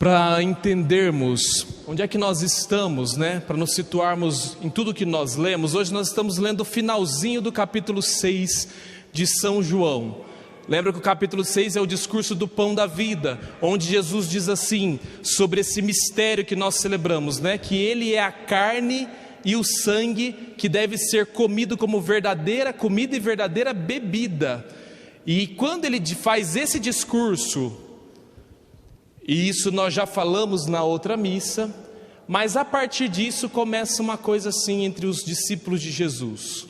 Para entendermos onde é que nós estamos, para nos situarmos em tudo que nós lemos, hoje nós estamos lendo o finalzinho do capítulo 6 de São João. Lembra que o capítulo 6 é o discurso do pão da vida, onde Jesus diz assim, sobre esse mistério que nós celebramos, que ele é a carne e o sangue que deve ser comido como verdadeira comida e verdadeira bebida. E quando ele faz esse discurso, e isso nós já falamos na outra missa, mas a partir disso começa uma coisa assim entre os discípulos de Jesus,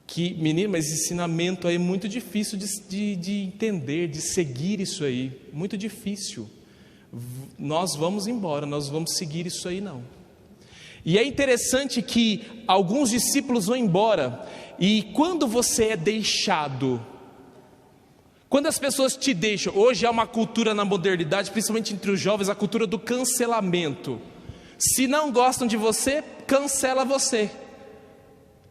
que, menino, mas esse ensinamento aí é muito difícil de entender, de seguir isso aí, muito difícil, nós vamos embora, nós vamos seguir isso aí não. E é interessante que alguns discípulos vão embora, e quando você é deixado, quando as pessoas te deixam, hoje há uma cultura na modernidade, principalmente entre os jovens, a cultura do cancelamento. Se não gostam de você, cancela você.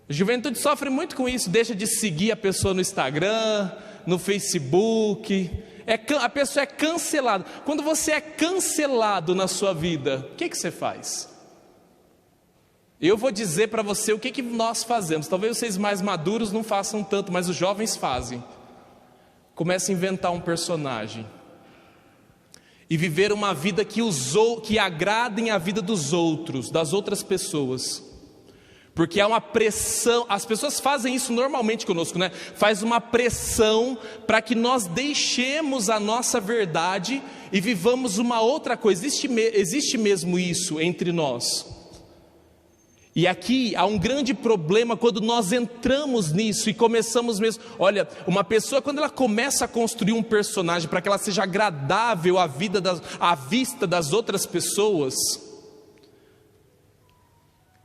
A juventude sofre muito com isso, deixa de seguir a pessoa no Instagram, no Facebook, a pessoa é cancelada. Quando você é cancelado na sua vida, o que você faz? Eu vou dizer para você o que nós fazemos, talvez vocês mais maduros não façam tanto, mas os jovens fazem. Começa a inventar um personagem e viver uma vida que agradem a vida dos outros, das outras pessoas, porque há uma pressão, as pessoas fazem isso normalmente conosco, faz uma pressão para que nós deixemos a nossa verdade e vivamos uma outra coisa. Existe mesmo isso entre nós. E aqui há um grande problema quando nós entramos nisso e começamos mesmo. Olha, uma pessoa quando ela começa a construir um personagem para que ela seja agradável à vista das outras pessoas,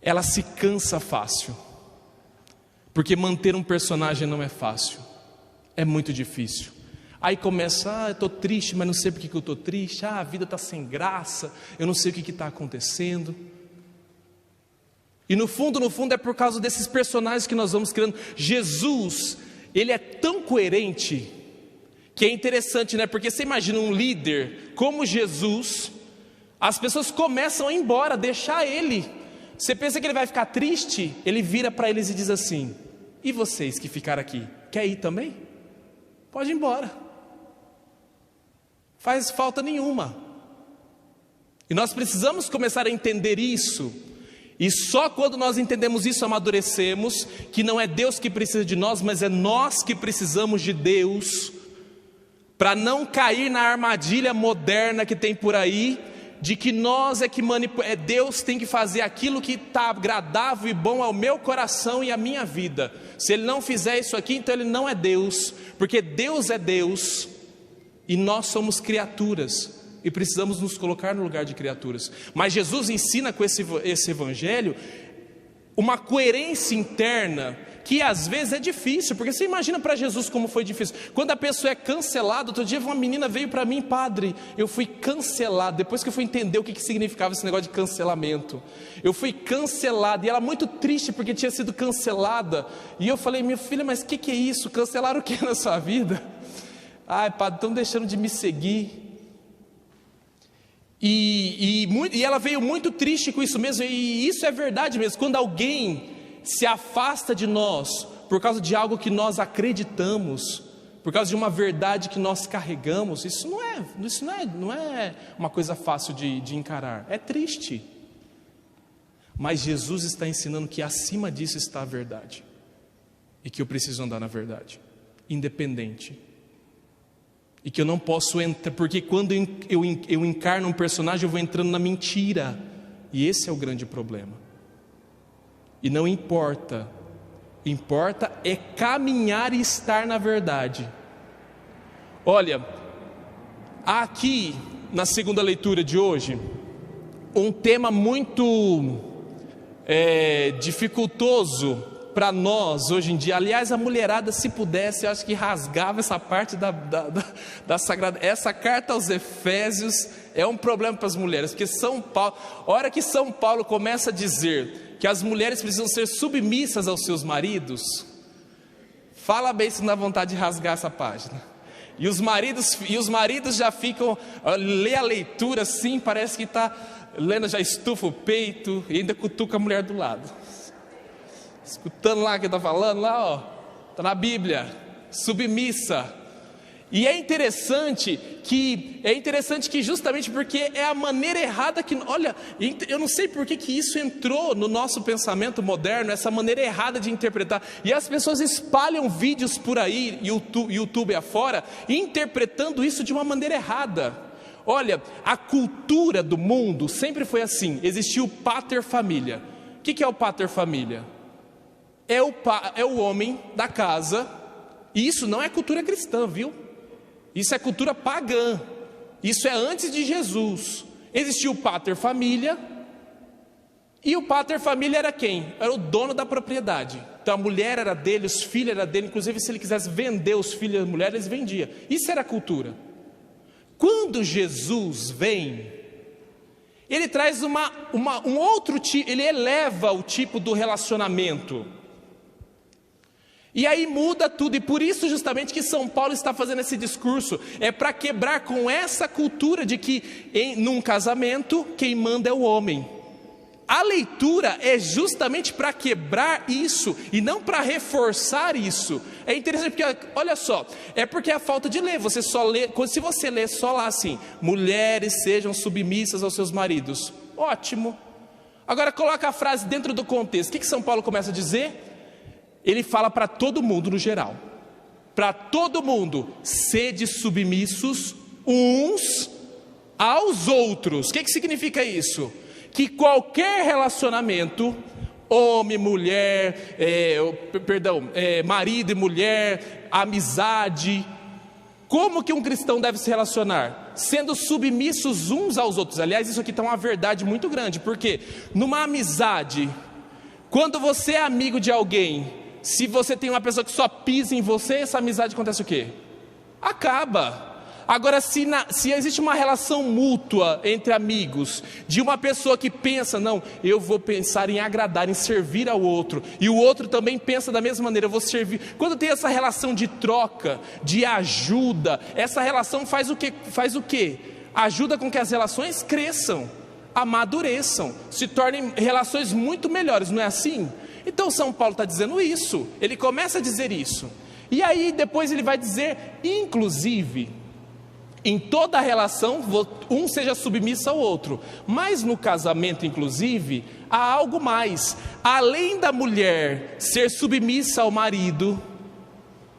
ela se cansa fácil, porque manter um personagem não é fácil, é muito difícil. Aí começa, eu estou triste, mas não sei porque que eu estou triste, a vida está sem graça, eu não sei o que está acontecendo. E no fundo é por causa desses personagens que nós vamos criando. Jesus, ele é tão coerente, que é interessante, porque você imagina um líder como Jesus, as pessoas começam a ir embora, deixar ele. Você pensa que ele vai ficar triste? Ele vira para eles e diz assim, e vocês que ficaram aqui, quer ir também? Pode ir embora, faz falta nenhuma. E nós precisamos começar a entender isso. E só quando nós entendemos isso, amadurecemos, que não é Deus que precisa de nós, mas é nós que precisamos de Deus, para não cair na armadilha moderna que tem por aí, de que nós Deus tem que fazer aquilo que está agradável e bom ao meu coração e à minha vida. Se Ele não fizer isso aqui, então Ele não é Deus, porque Deus é Deus, e nós somos criaturas, e precisamos nos colocar no lugar de criaturas. Mas Jesus ensina com esse evangelho uma coerência interna que às vezes é difícil, porque você imagina para Jesus como foi difícil. Quando a pessoa é cancelada, outro dia uma menina veio para mim, padre, eu fui cancelada, depois que eu fui entender o que significava esse negócio de cancelamento, eu fui cancelada, e ela muito triste porque tinha sido cancelada, e eu falei, minha filha, mas o que é isso? Cancelaram o que na sua vida? Ai, padre, estão deixando de me seguir. E ela veio muito triste com isso mesmo, e isso é verdade mesmo. Quando alguém se afasta de nós por causa de algo que nós acreditamos, por causa de uma verdade que nós carregamos, isso não é uma coisa fácil de encarar, é triste. Mas Jesus está ensinando que acima disso está a verdade, e que eu preciso andar na verdade, independente. E que eu não posso entrar, porque quando eu encarno um personagem, eu vou entrando na mentira. E esse é o grande problema. E não importa. Importa é caminhar e estar na verdade. Olha, aqui na segunda leitura de hoje, um tema muito dificultoso para nós hoje em dia. Aliás, a mulherada, se pudesse, eu acho que rasgava essa parte da Sagrada. Essa carta aos Efésios é um problema para as mulheres, porque a hora que São Paulo começa a dizer que as mulheres precisam ser submissas aos seus maridos, fala bem se não dá vontade de rasgar essa página. E os maridos já ficam, lê a leitura assim, parece que está lendo, já estufa o peito e ainda cutuca a mulher do lado. Escutando lá o que está falando, lá ó, está na Bíblia, submissa. E é interessante que justamente porque é a maneira errada que, olha, eu não sei por que isso entrou no nosso pensamento moderno, essa maneira errada de interpretar, e as pessoas espalham vídeos por aí, YouTube afora, interpretando isso de uma maneira errada. Olha, a cultura do mundo sempre foi assim, existiu o pater família. O que é o pater família? É o homem da casa, e isso não é cultura cristã, viu? Isso é cultura pagã, isso é antes de Jesus. Existiu o pater família, e o pater família era quem? Era o dono da propriedade. Então a mulher era dele, os filhos eram dele, inclusive se ele quisesse vender os filhos das mulheres, eles vendiam. Isso era a cultura. Quando Jesus vem, ele traz um outro tipo, ele eleva o tipo do relacionamento. E aí muda tudo, e por isso justamente que São Paulo está fazendo esse discurso, é para quebrar com essa cultura de que num casamento quem manda é o homem. A leitura é justamente para quebrar isso, e não para reforçar isso. É interessante porque, olha só, é porque é a falta de ler, você só lê, se você lê só lá assim, mulheres sejam submissas aos seus maridos, ótimo. Agora coloca a frase dentro do contexto, o que São Paulo começa a dizer? Ele fala para todo mundo no geral, para todo mundo, sede submissos uns aos outros. O que significa isso? Que qualquer relacionamento, homem, mulher, marido e mulher, amizade, como que um cristão deve se relacionar? Sendo submissos uns aos outros. Aliás, isso aqui está uma verdade muito grande, porque numa amizade, quando você é amigo de alguém, se você tem uma pessoa que só pisa em você, essa amizade acontece o quê? Acaba. Agora, se existe uma relação mútua entre amigos, de uma pessoa que pensa, não, eu vou pensar em agradar, em servir ao outro, e o outro também pensa da mesma maneira, eu vou servir. Quando tem essa relação de troca, de ajuda, essa relação faz o quê? Ajuda com que as relações cresçam, amadureçam, se tornem relações muito melhores, não é assim? Então São Paulo está dizendo isso, ele começa a dizer isso, e aí depois ele vai dizer, inclusive, em toda a relação, um seja submisso ao outro, mas no casamento inclusive, há algo mais, além da mulher ser submissa ao marido,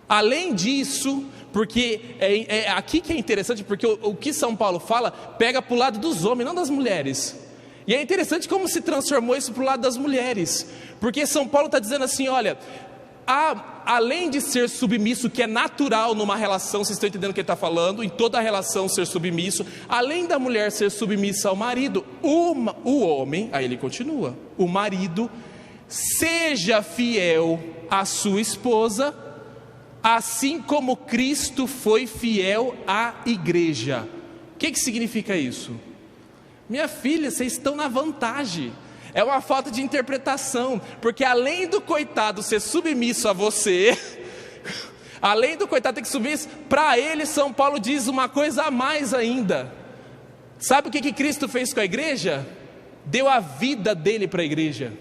além disso, porque é aqui que é interessante, porque o que São Paulo fala, pega para o lado dos homens, não das mulheres. E é interessante como se transformou isso para o lado das mulheres, porque São Paulo está dizendo assim, olha, além de ser submisso, que é natural numa relação, vocês estão entendendo o que ele está falando, em toda a relação ser submisso, além da mulher ser submissa ao marido, o homem, aí ele continua, o marido, seja fiel à sua esposa, assim como Cristo foi fiel à igreja. O que significa isso? Minha filha, vocês estão na vantagem. É uma falta de interpretação, porque além do coitado ser submisso a você, além do coitado ter que subir, para ele São Paulo diz uma coisa a mais ainda. Sabe o que Cristo fez com a igreja? Deu a vida dele para a igreja.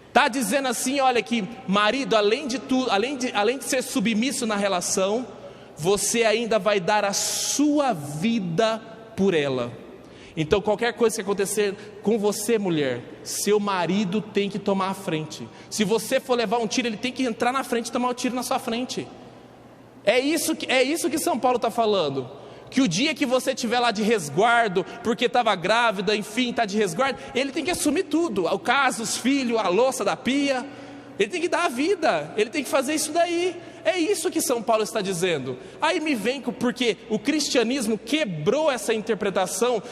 Está dizendo assim, olha, que marido, além de tudo, além de ser submisso na relação, você ainda vai dar a sua vida por ela. Então qualquer coisa que acontecer com você, mulher, seu marido tem que tomar a frente. Se você for levar um tiro, ele tem que entrar na frente e tomar o tiro na sua frente. É isso que São Paulo está falando. Que o dia que você estiver lá de resguardo, porque estava grávida, enfim, está de resguardo, ele tem que assumir tudo, o caso, os filhos, a louça da pia, ele tem que dar a vida, ele tem que fazer isso daí. É isso que São Paulo está dizendo. Aí me vem, porque o cristianismo quebrou essa interpretação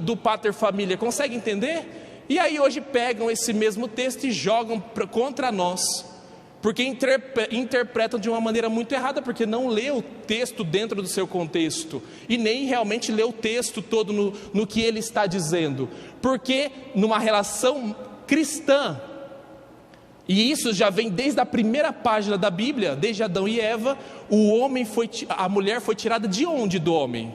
do pater família, consegue entender? E aí hoje pegam esse mesmo texto e jogam contra nós, porque interpretam de uma maneira muito errada, porque não lê o texto dentro do seu contexto, e nem realmente lê o texto todo no que ele está dizendo, porque numa relação cristã, E isso já vem desde a primeira página da Bíblia, desde Adão e Eva. A mulher foi tirada de onde do homem?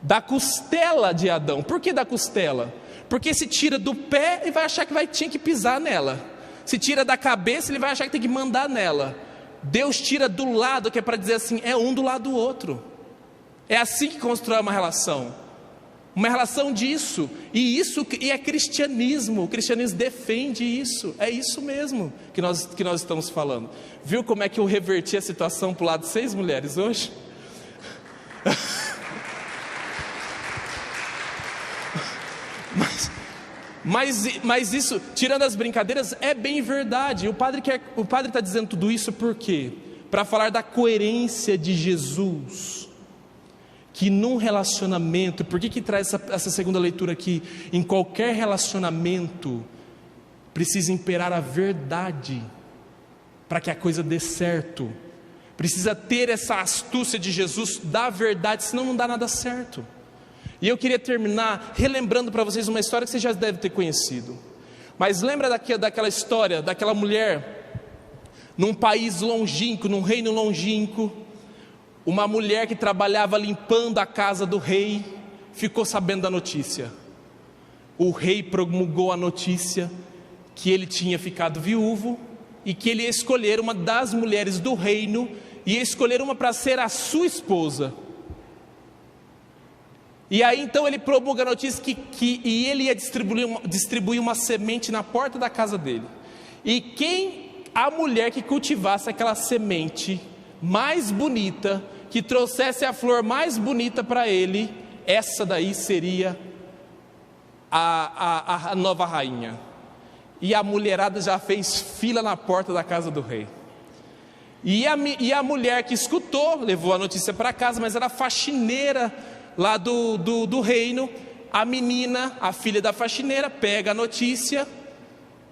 Da costela de Adão. Por que da costela? Porque se tira do pé, ele vai achar que tinha que pisar nela. Se tira da cabeça, ele vai achar que tem que mandar nela. Deus tira do lado, que é para dizer assim, é um do lado do outro. É assim que constrói uma relação. Uma relação disso. E é cristianismo. O cristianismo defende isso. É isso mesmo que nós estamos falando. Viu como é que eu reverti a situação para o lado de 6 mulheres hoje? Mas isso, tirando as brincadeiras, é bem verdade. O padre está dizendo tudo isso por quê? Para falar da coerência de Jesus. Que num relacionamento, por que traz essa segunda leitura aqui? Em qualquer relacionamento precisa imperar a verdade para que a coisa dê certo. Precisa ter essa astúcia de Jesus da verdade, senão não dá nada certo. E eu queria terminar relembrando para vocês uma história que vocês já devem ter conhecido. Mas lembra daquela história, daquela mulher num país longínquo, num reino longínquo. Uma mulher que trabalhava limpando a casa do rei ficou sabendo da notícia. O rei promulgou a notícia que ele tinha ficado viúvo e que ele ia escolher uma das mulheres do reino, e ia escolher uma para ser a sua esposa. E aí então ele promulga a notícia que ele ia distribuir uma semente na porta da casa dele. E a mulher que cultivasse aquela semente mais bonita, que trouxesse a flor mais bonita para ele, essa daí seria a nova rainha. E a mulherada já fez fila na porta da casa do rei. E a mulher que escutou, levou a notícia para casa, mas era faxineira lá do reino. A menina, a filha da faxineira, pega a notícia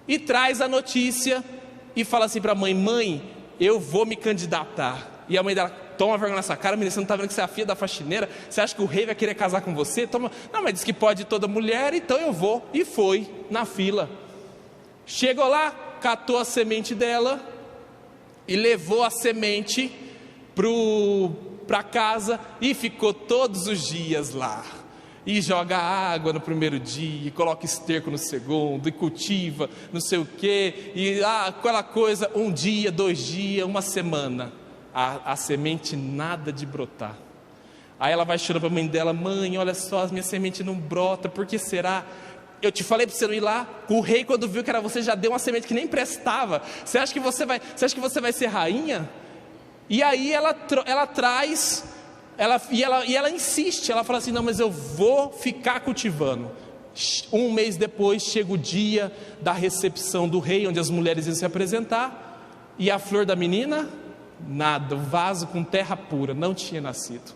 e traz a notícia e fala assim para a mãe: mãe, eu vou me candidatar. E a mãe dela: toma vergonha nessa cara, menina, você não está vendo que você é a filha da faxineira? Você acha que o rei vai querer casar com você? Toma. Não, mas diz que pode toda mulher, então eu vou. E foi na fila. Chegou lá, catou a semente dela e levou a semente para casa e ficou todos os dias lá. E joga água no primeiro dia, e coloca esterco no segundo, e cultiva não sei o quê, e aquela coisa, 1 dia, 2 dias, 1 semana. A semente nada de brotar. Aí ela vai chorando para a mãe dela: mãe, olha só, a minha semente não brota, por que será? Eu te falei para você não ir lá. O rei, quando viu que era você, já deu uma semente que nem prestava. Você acha que você vai ser rainha? E aí ela traz, ela insiste, ela fala assim: não, mas eu vou ficar cultivando. 1 mês depois chega o dia da recepção do rei, onde as mulheres iam se apresentar, e a flor da menina, nada, o vaso com terra pura, não tinha nascido.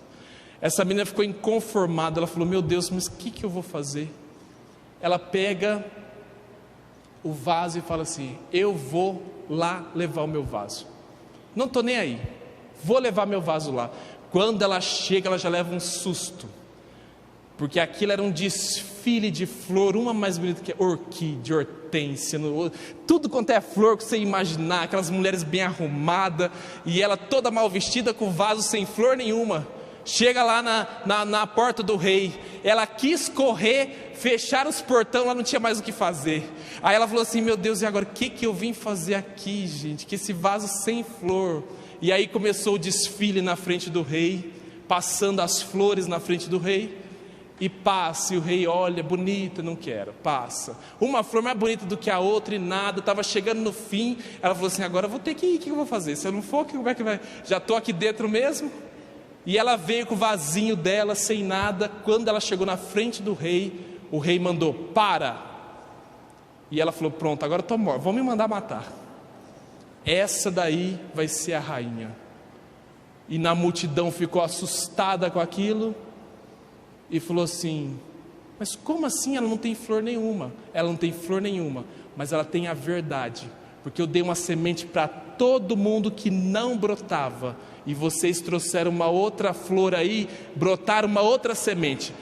Essa menina ficou inconformada, ela falou: meu Deus, mas o que eu vou fazer? Ela pega o vaso e fala assim: eu vou lá levar o meu vaso, não estou nem aí, vou levar meu vaso lá. Quando ela chega, ela já leva um susto, porque aquilo era um desfile de flor, uma mais bonita que orquídea, hortênsia, tudo quanto é flor que você imaginar, aquelas mulheres bem arrumadas, e ela toda mal vestida, com o vaso sem flor nenhuma. Chega lá na porta do rei, ela quis correr, fechar os portões, ela não tinha mais o que fazer. Aí ela falou assim: meu Deus, e agora o que eu vim fazer aqui, gente, que esse vaso sem flor? E aí começou o desfile na frente do rei, passando as flores na frente do rei, e passa, e o rei olha: bonita, não quero, passa, uma flor mais bonita do que a outra, e nada, estava chegando no fim. Ela falou assim: agora eu vou ter que ir, o que eu vou fazer? Se eu não for, como é que vai? Já estou aqui dentro mesmo. E ela veio com o vasinho dela, sem nada. Quando ela chegou na frente do rei, o rei mandou: para. E ela falou: pronto, agora estou morta, vão me mandar matar. Essa daí vai ser a rainha. E na multidão ficou assustada com aquilo e falou assim: mas como assim ela não tem flor nenhuma? Ela não tem flor nenhuma, mas ela tem a verdade, porque eu dei uma semente para todo mundo que não brotava, e vocês trouxeram uma outra flor aí, brotaram uma outra semente.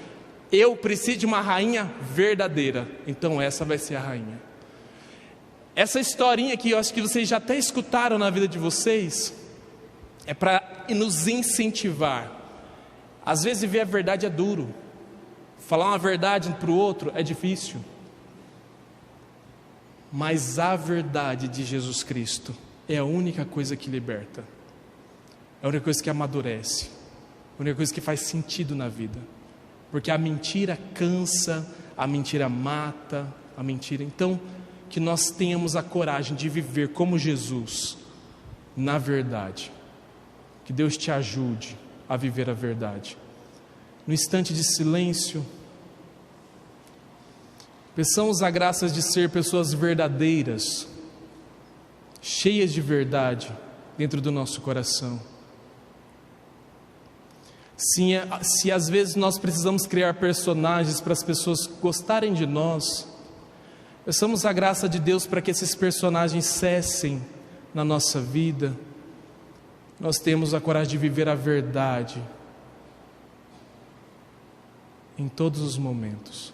Eu preciso de uma rainha verdadeira, então essa vai ser a rainha. Essa historinha que eu acho que vocês já até escutaram na vida de vocês, é para nos incentivar. Às vezes viver a verdade é duro, falar uma verdade para o outro é difícil, mas a verdade de Jesus Cristo é a única coisa que liberta, é a única coisa que amadurece, a única coisa que faz sentido na vida, porque a mentira cansa, a mentira mata, a mentira. Então, que nós tenhamos a coragem de viver como Jesus, na verdade. Que Deus te ajude a viver a verdade. No instante de silêncio, peçamos a graça de ser pessoas verdadeiras, cheias de verdade dentro do nosso coração. Se às vezes nós precisamos criar personagens para as pessoas gostarem de nós, peçamos a graça de Deus para que esses personagens cessem na nossa vida. Nós temos a coragem de viver a verdade em todos os momentos.